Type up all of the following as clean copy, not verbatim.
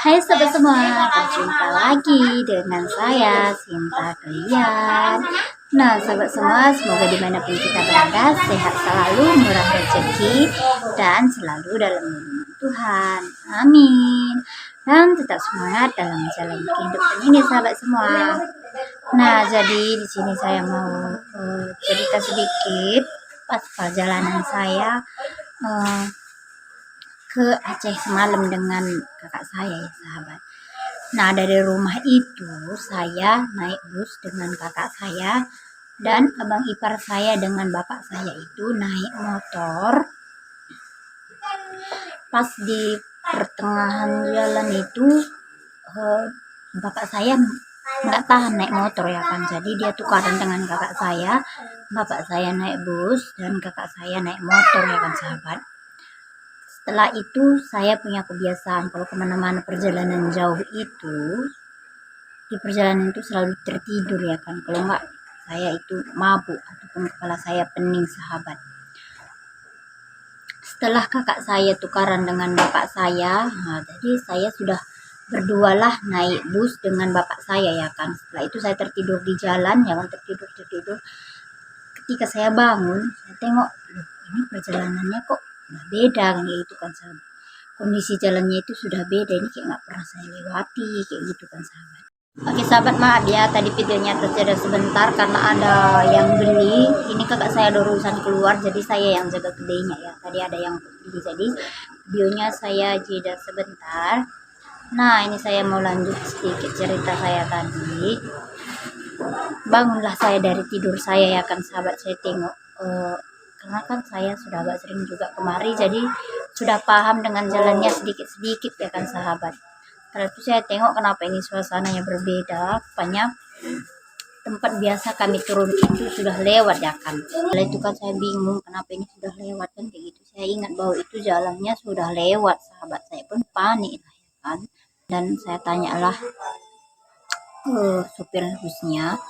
Hai sobat semua, berjumpa lagi dengan saya Sinta kalian. Nah sobat semua, semoga dimanapun kita berada sehat selalu, murah rezeki, dan selalu dalam lindungan Tuhan. Amin. Dan tetap semangat dalam menjalani kehidupan ini sahabat semua. Nah jadi di sini saya mau cerita sedikit pas perjalanan saya ke Aceh semalam dengan kakak saya ya sahabat. Nah dari rumah itu saya naik bus dengan kakak saya dan abang ipar saya dengan bapak saya itu naik motor. Pas di pertengahan jalan itu bapak saya nggak tahan naik motor ya kan, jadi dia tukaran dengan kakak saya. Bapak saya naik bus dan kakak saya naik motor ya kan sahabat. Setelah itu saya punya kebiasaan kalau kemana-mana perjalanan jauh itu, di perjalanan itu selalu tertidur ya kan, kalau enggak saya itu mabuk ataupun kepala saya pening sahabat. Setelah kakak saya tukaran dengan bapak saya, jadi saya sudah berdualah naik bus dengan bapak saya ya kan. Setelah itu saya tertidur di jalan ya kan, tertidur. Ketika saya bangun, saya tengok, loh ini perjalanannya kok beda kan, kayak gitu kan sahabat. Kondisi jalannya itu sudah beda, ini kayak nggak pernah saya lewati kayak gitu kan sahabat. Oke sahabat, maaf ya tadi videonya terjeda sebentar karena ada yang beli. Ini kakak saya ada urusan keluar, jadi saya yang jaga kedainya ya. Tadi ada yang beli, jadi videonya saya jeda sebentar. Nah ini saya mau lanjut sedikit cerita saya tadi. Bangunlah saya dari tidur saya ya kan sahabat. Saya tengok karena kan saya sudah agak sering juga kemari, jadi sudah paham dengan jalannya sedikit-sedikit ya kan sahabat. Setelah itu saya tengok kenapa ini suasananya berbeda. Rupanya tempat biasa kami turun itu sudah lewat ya kan. Setelah itu kan saya bingung kenapa ini sudah lewat kan kayak gitu. Saya ingat bahwa itu jalannya sudah lewat sahabat. Saya pun panik lah ya kan. Dan saya tanyalah supir busnya,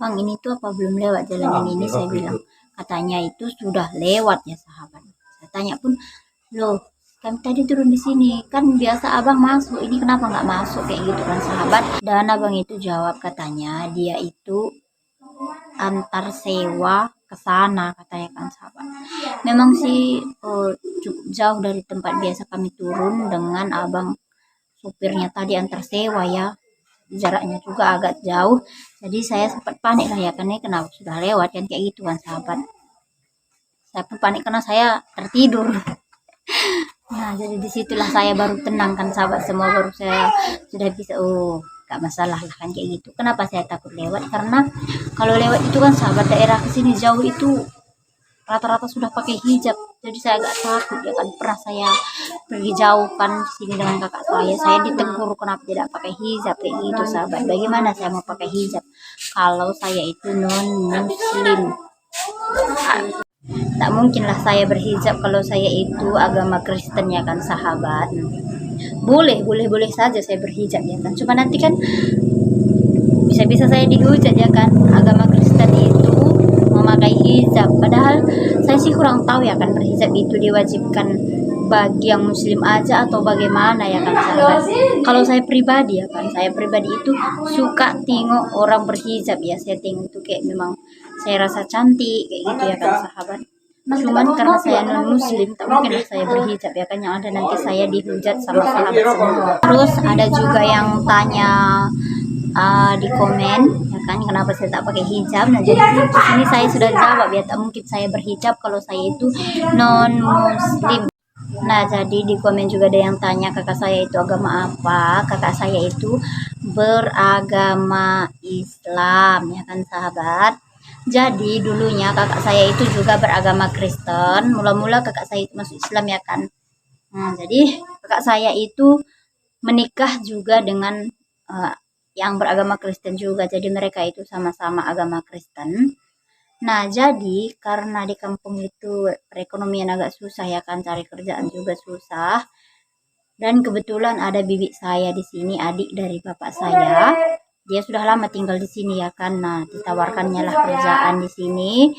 bang ini tuh apa belum lewat jalan ini? Saya bilang, katanya itu sudah lewat ya sahabat. Saya tanya pun, loh kami tadi turun di sini kan biasa abang masuk, ini kenapa nggak masuk kayak gitu kan sahabat. Dan abang itu jawab, katanya dia itu antar sewa ke sana katanya kan sahabat. Memang sih cukup jauh dari tempat biasa kami turun dengan abang supirnya tadi antar sewa ya, jaraknya juga agak jauh. Jadi saya sempat panik lah ya, karena kenapa sudah lewat kan kayak gitu kan sahabat. Saya pun panik karena saya tertidur. Nah jadi disitulah saya baru tenang kan sahabat semua, baru saya sudah bisa gak masalah lah kan kayak gitu. Kenapa saya takut lewat? Karena kalau lewat itu kan sahabat, daerah kesini jauh itu rata-rata sudah pakai hijab, jadi saya agak takut ya kan. Pernah saya pergi jauh kan sini dengan kakak saya ditegur kenapa tidak pakai hijab kayak gitu sahabat. Bagaimana saya mau pakai hijab kalau saya itu non muslim? Tak mungkinlah saya berhijab kalau saya itu agama Kristen ya kan sahabat. Boleh saja saya berhijab ya kan, cuma nanti kan bisa-bisa saya dihujat ya kan, agama Kristen itu memakai hijab, padahal saya sih kurang tahu ya kan berhijab itu diwajibkan bagi yang muslim aja atau bagaimana ya kan sahabat. Kalau saya pribadi ya kan, saya pribadi itu suka tengok orang berhijab ya, saya tengok itu kayak memang saya rasa cantik kayak gitu ya kan sahabat. Cuman karena saya non muslim tak mungkin saya berhijab ya kan, yang ada nanti saya dihujat sama sahabat semua. Terus ada juga yang tanya di komen ya kan, kenapa saya tak pakai hijab. Nah jadi di sini saya sudah jawab ya, tak mungkin saya berhijab kalau saya itu non muslim. Nah jadi di komen juga ada yang tanya kakak saya itu agama apa. Kakak saya itu beragama Islam ya kan sahabat. Jadi dulunya kakak saya itu juga beragama Kristen. Mula-mula kakak saya itu masuk Islam ya kan. Nah jadi kakak saya itu menikah juga dengan yang beragama Kristen juga. Jadi mereka itu sama-sama agama Kristen. Nah jadi karena di kampung itu perekonomian agak susah ya kan, cari kerjaan juga susah. Dan kebetulan ada bibi saya di sini, adik dari bapak saya. Dia sudah lama tinggal di sini ya kan. Nah ditawarkannya lah kerjaan di sini,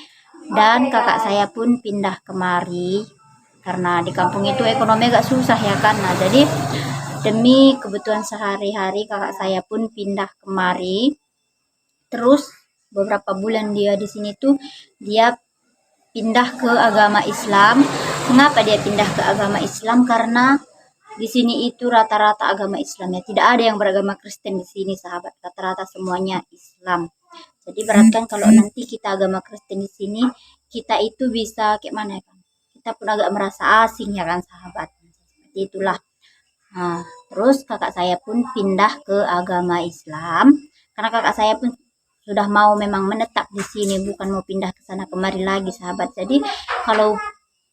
dan kakak saya pun pindah kemari karena di kampung itu ekonomi agak susah ya kan. Nah jadi demi kebutuhan sehari-hari kakak saya pun pindah kemari. Terus beberapa bulan dia di sini tuh dia pindah ke agama Islam. Mengapa dia pindah ke agama Islam? Karena di sini itu rata-rata agama Islam ya. Tidak ada yang beragama Kristen di sini, sahabat. Rata-rata semuanya Islam. Jadi beratkan kalau nanti kita agama Kristen di sini, kita itu bisa kayak mana ya kan? Kita pun agak merasa asing ya kan, sahabat. Seperti itulah. Nah, terus kakak saya pun pindah ke agama Islam karena kakak saya pun sudah mau memang menetap di sini, bukan mau pindah ke sana kemari lagi, sahabat. Jadi kalau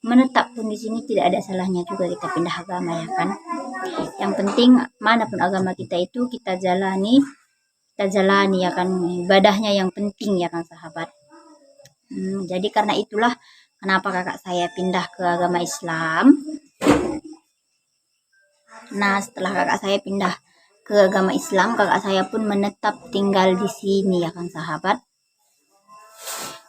menetap pun di sini tidak ada salahnya juga kita pindah agama ya kan. Yang penting manapun agama kita itu kita jalani ya kan, ibadahnya yang penting ya kan, sahabat. Jadi karena itulah kenapa kakak saya pindah ke agama Islam. Nah, setelah kakak saya pindah ke agama Islam, kakak saya pun menetap tinggal di sini ya kan, sahabat.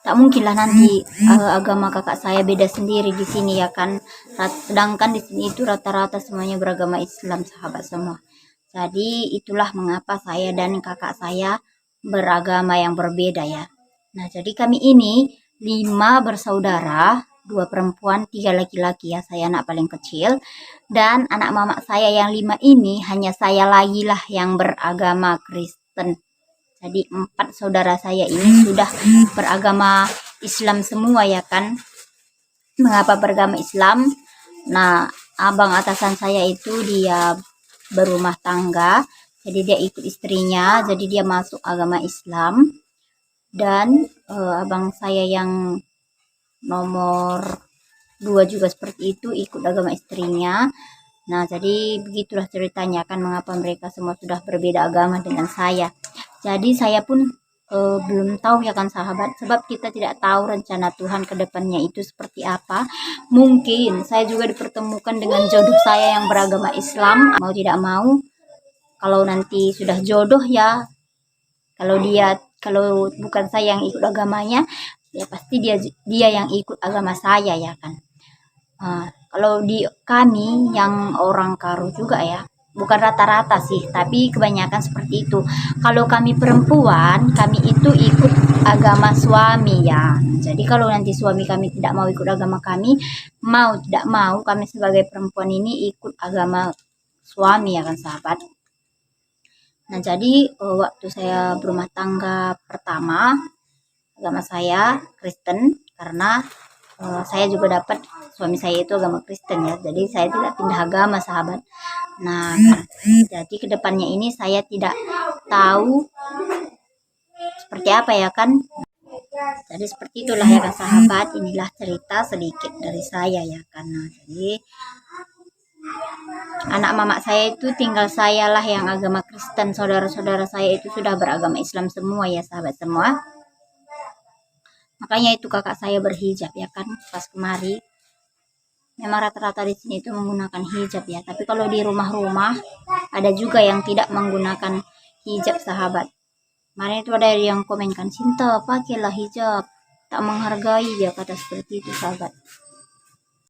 Tak mungkinlah nanti agama kakak saya beda sendiri di sini ya kan. Sedangkan di sini itu rata-rata semuanya beragama Islam, sahabat semua. Jadi itulah mengapa saya dan kakak saya beragama yang berbeda ya. Nah, jadi kami ini 5 bersaudara, 2 perempuan, 3 laki-laki ya. Saya anak paling kecil. Dan anak mama saya yang 5 ini hanya saya lagi lah yang beragama Kristen. Jadi 4 saudara saya ini sudah beragama Islam semua ya kan. Mengapa beragama Islam? Nah, abang atasan saya itu dia berumah tangga. Jadi dia ikut istrinya, jadi dia masuk agama Islam. Dan abang saya yang nomor 2 juga seperti itu, ikut agama istrinya. Nah, jadi begitulah ceritanya kan mengapa mereka semua sudah berbeda agama dengan saya. Jadi saya pun belum tahu ya kan, sahabat, sebab kita tidak tahu rencana Tuhan ke depannya itu seperti apa. Mungkin saya juga dipertemukan dengan jodoh saya yang beragama Islam, mau tidak mau. Kalau nanti sudah jodoh ya, kalau bukan saya yang ikut agamanya, ya pasti dia yang ikut agama saya ya kan. Kalau di kami yang orang Karo juga ya, bukan rata-rata sih, tapi kebanyakan seperti itu. Kalau kami perempuan, kami itu ikut agama suami ya. Jadi kalau nanti suami kami tidak mau ikut agama kami, mau tidak mau kami sebagai perempuan ini ikut agama suami ya kan, sahabat. Nah, jadi waktu saya berumah tangga pertama, agama saya Kristen karena saya juga dapat suami saya itu agama Kristen ya. Jadi saya tidak pindah agama, sahabat. Nah, jadi kedepannya ini saya tidak tahu seperti apa ya kan. Jadi seperti itulah ya kan, sahabat. Inilah cerita sedikit dari saya ya kan. Nah, jadi anak mama saya itu tinggal saya lah yang agama Kristen. Saudara-saudara saya itu sudah beragama Islam semua ya, sahabat semua. Makanya itu kakak saya berhijab ya kan pas kemari. Memang rata-rata di sini itu menggunakan hijab ya. Tapi kalau di rumah-rumah ada juga yang tidak menggunakan hijab, sahabat. Kemarin itu ada yang komenkan, Cinta pakailah hijab, tak menghargai, dia kata seperti itu, sahabat.